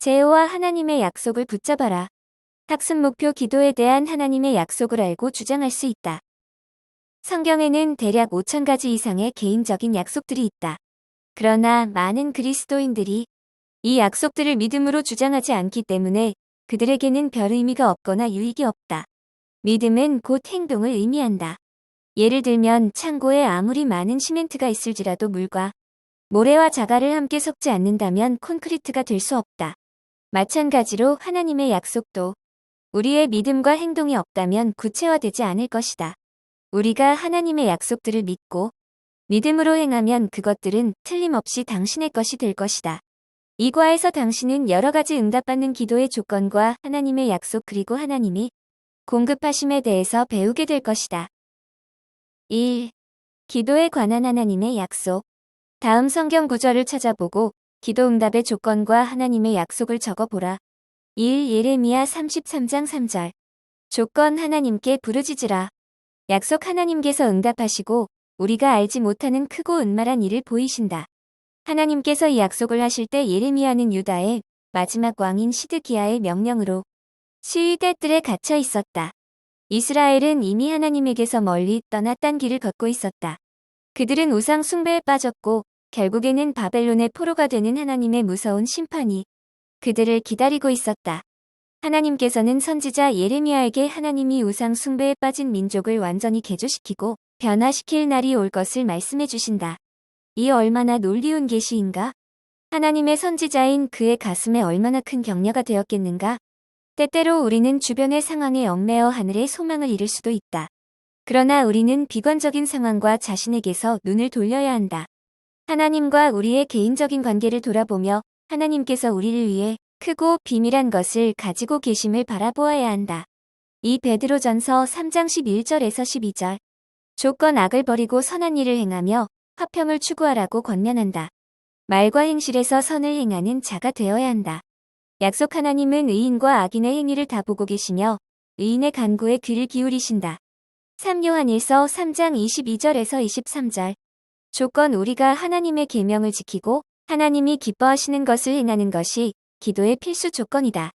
제호와 하나님의 약속을 붙잡아라. 학습 목표 기도에 대한 하나님의 약속을 알고 주장할 수 있다. 성경에는 대략 5,000가지 이상의 개인적인 약속들이 있다. 그러나 많은 그리스도인들이 이 약속들을 믿음으로 주장하지 않기 때문에 그들에게는 별 의미가 없거나 유익이 없다. 믿음은 곧 행동을 의미한다. 예를 들면 창고에 아무리 많은 시멘트가 있을지라도 물과 모래와 자갈을 함께 섞지 않는다면 콘크리트가 될 수 없다. 마찬가지로 하나님의 약속도 우리의 믿음과 행동이 없다면 구체화되지 않을 것이다. 우리가 하나님의 약속들을 믿고 믿음으로 행하면 그것들은 틀림없이 당신의 것이 될 것이다. 이 과에서 당신은 여러 가지 응답받는 기도의 조건과 하나님의 약속 그리고 하나님이 공급하심에 대해서 배우게 될 것이다. 1. 기도에 관한 하나님의 약속. 다음 성경 구절을 찾아보고 기도 응답의 조건과 하나님의 약속을 적어보라. 1. 예레미야 33장 3절. 조건 하나님께 부르짖으라. 약속 하나님께서 응답하시고 우리가 알지 못하는 크고 은말한 일을 보이신다. 하나님께서 이 약속을 하실 때 예레미야는 유다의 마지막 왕인 시드기야의 명령으로 시위대 뜰에 갇혀 있었다. 이스라엘은 이미 하나님에게서 멀리 떠나 딴 길을 걷고 있었다. 그들은 우상 숭배에 빠졌고 결국에는 바벨론의 포로가 되는 하나님의 무서운 심판이 그들을 기다리고 있었다. 하나님께서는 선지자 예레미야에게 하나님이 우상 숭배에 빠진 민족을 완전히 개조시키고 변화시킬 날이 올 것을 말씀해 주신다. 이 얼마나 놀리운 계시인가? 하나님의 선지자인 그의 가슴에 얼마나 큰 격려가 되었겠는가? 때때로 우리는 주변의 상황에 얽매여 하늘의 소망을 잃을 수도 있다. 그러나 우리는 비관적인 상황과 자신에게서 눈을 돌려야 한다. 하나님과 우리의 개인적인 관계를 돌아보며 하나님께서 우리를 위해 크고 비밀한 것을 가지고 계심을 바라보아야 한다. 이 베드로전서 3장 11절에서 12절. 조건 악을 버리고 선한 일을 행하며 화평을 추구하라고 권면한다. 말과 행실에서 선을 행하는 자가 되어야 한다. 약속 하나님은 의인과 악인의 행위를 다 보고 계시며 의인의 간구에 귀를 기울이신다. 3요한일서 3장 22절에서 23절. 조건 우리가 하나님의 계명을 지키고 하나님이 기뻐하시는 것을 행하는 것이 기도의 필수 조건이다.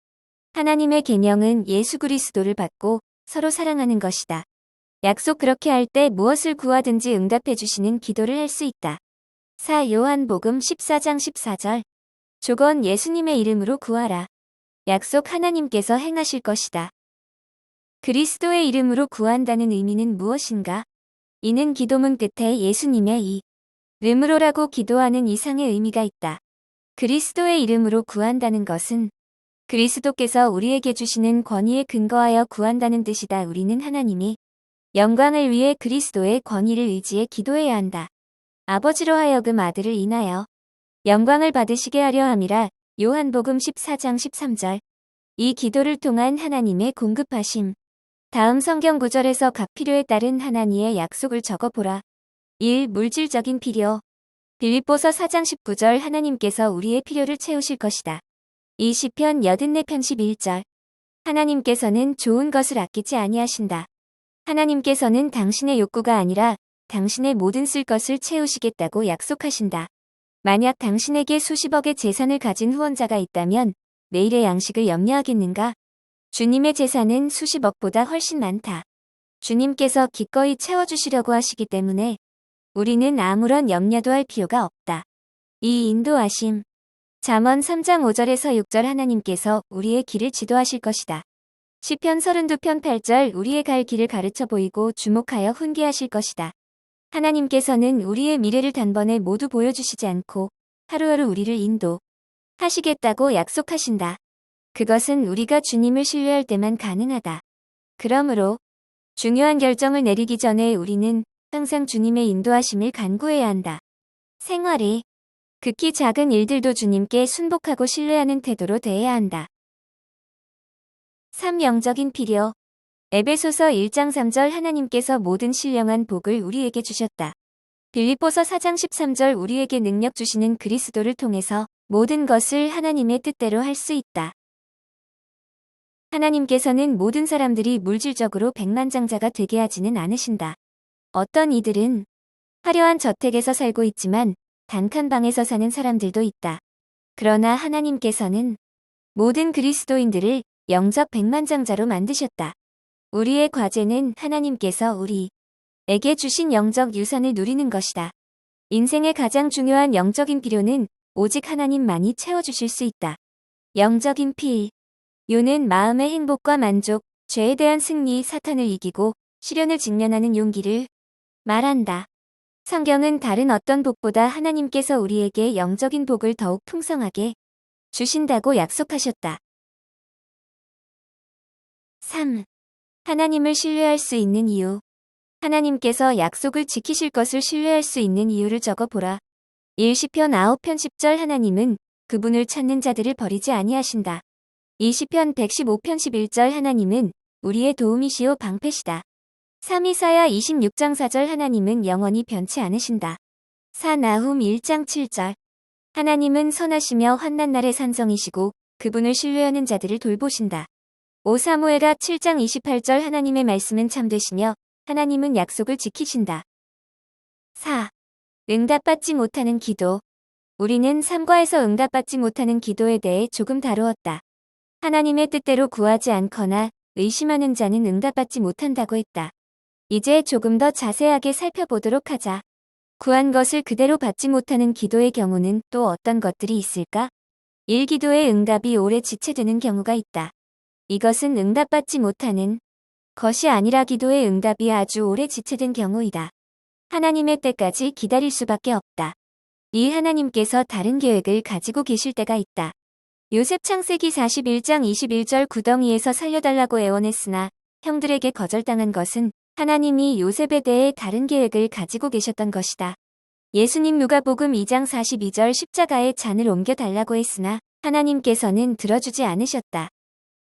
하나님의 계명은 예수 그리스도를 받고 서로 사랑하는 것이다. 약속 그렇게 할 때 무엇을 구하든지 응답해 주시는 기도를 할 수 있다. 4. 요한복음 14장 14절. 조건 예수님의 이름으로 구하라. 약속 하나님께서 행하실 것이다. 그리스도의 이름으로 구한다는 의미는 무엇인가? 이는 기도문 끝에 예수님의 이름으로라고 기도하는 이상의 의미가 있다. 그리스도의 이름으로 구한다는 것은 그리스도께서 우리에게 주시는 권위에 근거하여 구한다는 뜻이다. 우리는 하나님이 영광을 위해 그리스도의 권위를 의지해 기도해야 한다. 아버지로 하여금 아들을 인하여 영광을 받으시게 하려 함이라. 요한복음 14장 13절. 이 기도를 통한 하나님의 공급하심. 다음 성경 구절에서 각 필요에 따른 하나님의 약속을 적어보라. 1. 물질적인 필요. 빌립보서 4장 19절. 하나님께서 우리의 필요를 채우실 것이다. 2. 시편 84편 11절. 하나님께서는 좋은 것을 아끼지 아니하신다. 하나님께서는 당신의 욕구가 아니라 당신의 모든 쓸 것을 채우시겠다고 약속하신다. 만약 당신에게 수십억의 재산을 가진 후원자가 있다면 내일의 양식을 염려하겠는가? 주님의 재산은 수십억보다 훨씬 많다. 주님께서 기꺼이 채워주시려고 하시기 때문에 우리는 아무런 염려도 할 필요가 없다. 이 인도하심. 잠언 3장 5절에서 6절. 하나님께서 우리의 길을 지도하실 것이다. 시편 32편 8절. 우리의 갈 길을 가르쳐 보이고 주목하여 훈계하실 것이다. 하나님께서는 우리의 미래를 단번에 모두 보여주시지 않고 하루하루 우리를 인도하시겠다고 약속하신다. 그것은 우리가 주님을 신뢰할 때만 가능하다. 그러므로 중요한 결정을 내리기 전에 우리는 항상 주님의 인도하심을 간구해야 한다. 생활이 극히 작은 일들도 주님께 순복하고 신뢰하는 태도로 대해야 한다. 3. 영적인 필요. 에베소서 1장 3절. 하나님께서 모든 신령한 복을 우리에게 주셨다. 빌립보서 4장 13절. 우리에게 능력 주시는 그리스도를 통해서 모든 것을 하나님의 뜻대로 할 수 있다. 하나님께서는 모든 사람들이 물질적으로 백만장자가 되게 하지는 않으신다. 어떤 이들은 화려한 저택에서 살고 있지만 단칸방에서 사는 사람들도 있다. 그러나 하나님께서는 모든 그리스도인들을 영적 백만장자로 만드셨다. 우리의 과제는 하나님께서 우리에게 주신 영적 유산을 누리는 것이다. 인생의 가장 중요한 영적인 필요는 오직 하나님만이 채워주실 수 있다. 영적인 필요는 마음의 행복과 만족, 죄에 대한 승리, 사탄을 이기고 시련을 직면하는 용기를 말한다. 성경은 다른 어떤 복보다 하나님께서 우리에게 영적인 복을 더욱 풍성하게 주신다고 약속하셨다. 3. 하나님을 신뢰할 수 있는 이유. 하나님께서 약속을 지키실 것을 신뢰할 수 있는 이유를 적어보라. 1시편 9편 10절 하나님은 그분을 찾는 자들을 버리지 아니하신다. 20편 115편 11절 하나님은 우리의 도움이시오 방패시다. 3이사야 26장 4절 하나님은 영원히 변치 않으신다. 4나훔 1장 7절 하나님은 선하시며 환난 날의 산성이시고 그분을 신뢰하는 자들을 돌보신다. 5사무엘하 7장 28절 하나님의 말씀은 참되시며 하나님은 약속을 지키신다. 4. 응답받지 못하는 기도. 우리는 3과에서 응답받지 못하는 기도에 대해 조금 다루었다. 하나님의 뜻대로 구하지 않거나 의심하는 자는 응답받지 못한다고 했다. 이제 조금 더 자세하게 살펴보도록 하자. 구한 것을 그대로 받지 못하는 기도의 경우는 또 어떤 것들이 있을까? 1. 기도의 응답이 오래 지체되는 경우가 있다. 이것은 응답받지 못하는 것이 아니라 기도의 응답이 아주 오래 지체된 경우이다. 하나님의 때까지 기다릴 수밖에 없다. 2. 하나님께서 다른 계획을 가지고 계실 때가 있다. 요셉 창세기 41장 21절 구덩이에서 살려달라고 애원했으나 형들에게 거절당한 것은 하나님이 요셉에 대해 다른 계획을 가지고 계셨던 것이다. 예수님 누가복음 2장 42절 십자가에 잔을 옮겨달라고 했으나 하나님께서는 들어주지 않으셨다.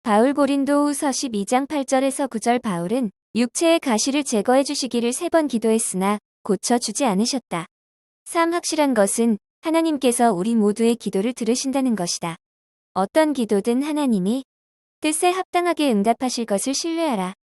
바울 고린도후서 12장 8절에서 9절 바울은 육체의 가시를 제거해 주시기를 3번 기도했으나 고쳐주지 않으셨다. 3. 확실한 것은 하나님께서 우리 모두의 기도를 들으신다는 것이다. 어떤 기도든 하나님이 뜻에 합당하게 응답하실 것을 신뢰하라.